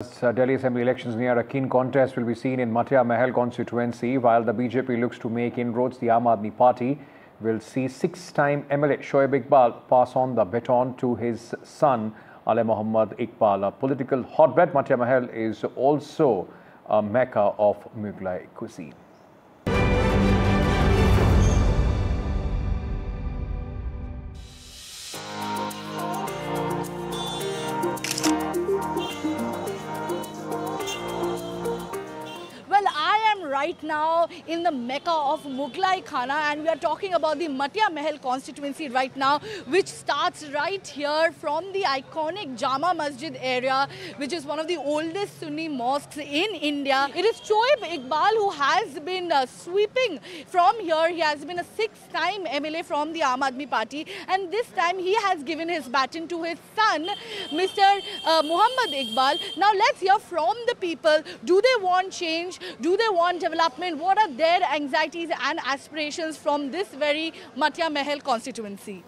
Delhi Assembly elections near, a keen contest will be seen in Matia Mahal constituency. While the BJP looks to make inroads, the Aam Aadmi Party will see six-time MLA Shoaib Iqbal pass on the baton to his son Ali Mohammad Iqbal. A political hotbed, Matia Mahal is also a mecca of Mughlai cuisine. Right now in the mecca of Mughlai Khana, and we are talking about the Matia Mahal constituency right now, which starts right here from the iconic Jama Masjid area, which is one of the oldest Sunni mosques in India. It is Shoaib Iqbal who has been sweeping from here. He has been a six-time MLA from the Aam Aadmi Party, and this time he has given his baton to his son, Mr. Mohammad Iqbal. Now let's hear from the people. Do they want change? Do they want development? What are their anxieties and aspirations from this very Matia Mahal constituency?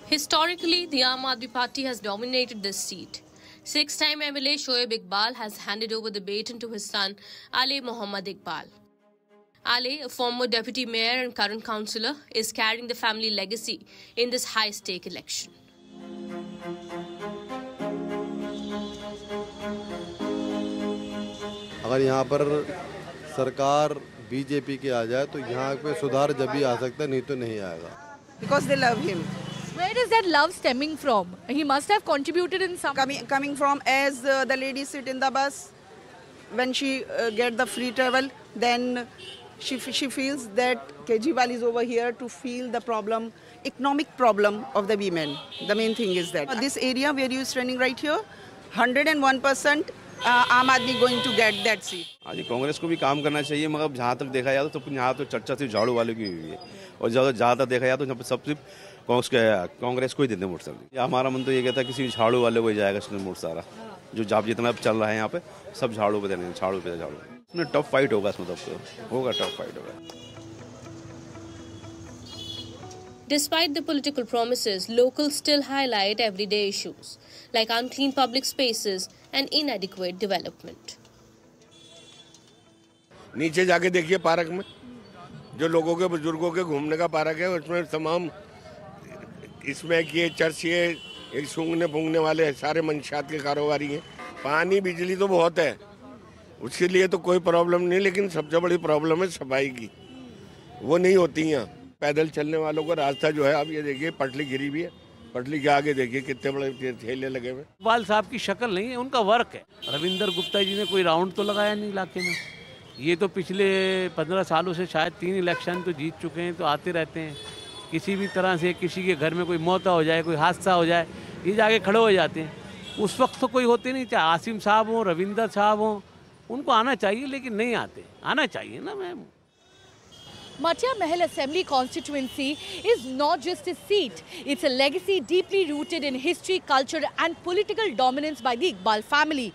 Historically, the Aam Aadmi Party has dominated this seat. Six-time MLA Shoaib Iqbal has handed over the baton to his son, Ali Mohammad Iqbal. Ali, a former deputy mayor and current councillor, is carrying the family legacy in this high-stake election. अगर यहाँ पर सरकार BJP की आ जाए तो यहाँ पे सुधार जब भी आ सकता है, नहीं तो नहीं आएगा. Because they love him. Where is that love stemming from? He must have contributed in some... Coming from as the ladies sit in the bus, when she get the free travel, then she feels that Kejriwal is over here to feel the problem, economic problem of the women. The main thing is that. This area where you are standing right here, 101% aam aadmi going to get that seat. आज कांग्रेस को भी काम करना चाहिए, मगर जहाँ तक देखा जाए तो यहाँ तो चर्चा सिर्फ झाड़ू वाले की हुई है, और ज़्यादा देखा जाए तो यहाँ पर सब सिर्फ कांग्रेस को ही देते वोट. सर हमारा मन तो ये कहता है किसी झाड़ू वाले को ही जाएगा वोट सारा, जो जब जितना चल रहा है यहाँ पे सब झाड़ू पे देने, झाड़ू पे झाड़ू. इसमें टफ फाइट होगा, इसमें होगा टफ फाइट होगा. Despite the political promises, locals still highlight everyday issues like unclean public spaces and inadequate development. नीचे जाके देखिए पार्क में, जो लोगों के बुजुर्गों के घूमने का पार्क है, उसमें तमाम इसमें किए चर्च एक सूंघने फूंगने वाले सारे मंशात के कारोबारी हैं. पानी बिजली तो बहुत है, उसके लिए तो कोई प्रॉब्लम नहीं, लेकिन सबसे बड़ी प्रॉब्लम है सफाई की, वो नहीं होती यहाँ. पैदल चलने वालों का रास्ता जो है, आप ये देखिए पटली गिरी भी है, पटली के आगे देखिए कितने बड़े ठेले लगे हुए. इकबाल साहब की शक्ल नहीं है, उनका वर्क है. रविंदर गुप्ता जी ने कोई राउंड तो लगाया नहीं इलाके में. ये तो पिछले 15 सालों से शायद 3 इलेक्शन तो जीत चुके हैं, तो आते रहते हैं. किसी भी तरह से किसी के घर में कोई मौत हो जाए, कोई हादसा हो जाए, ये जाके खड़े हो जाते हैं. उस वक्त तो कोई होते नहीं, चाहे आसिम साहब हों, रविंदर साहब हों, उनको आना चाहिए, लेकिन नहीं आते. आना चाहिए ना ma'am. Matia Mahal Assembly constituency is not just a seat, it's a legacy deeply rooted in history, culture and political dominance by the Iqbal family.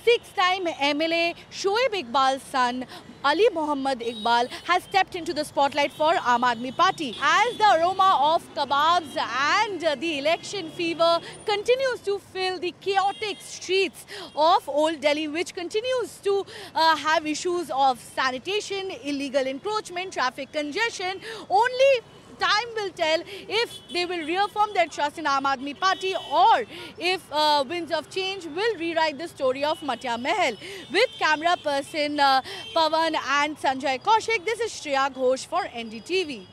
Six-time MLA Shoaib Iqbal's son Ali Mohammad Iqbal has stepped into the spotlight for Aam Aadmi Party. As the aroma of kebabs and the election fever continues to fill the chaotic streets of Old Delhi, which continues to have issues of sanitation, illegal encroachment, traffic congestion, only time will tell if they will reaffirm their trust in Aam Aadmi Party or if winds of change will rewrite the story of Matia Mahal. With camera person Pawan and Sanjay Kaushik, this is Shreya Ghosh for NDTV.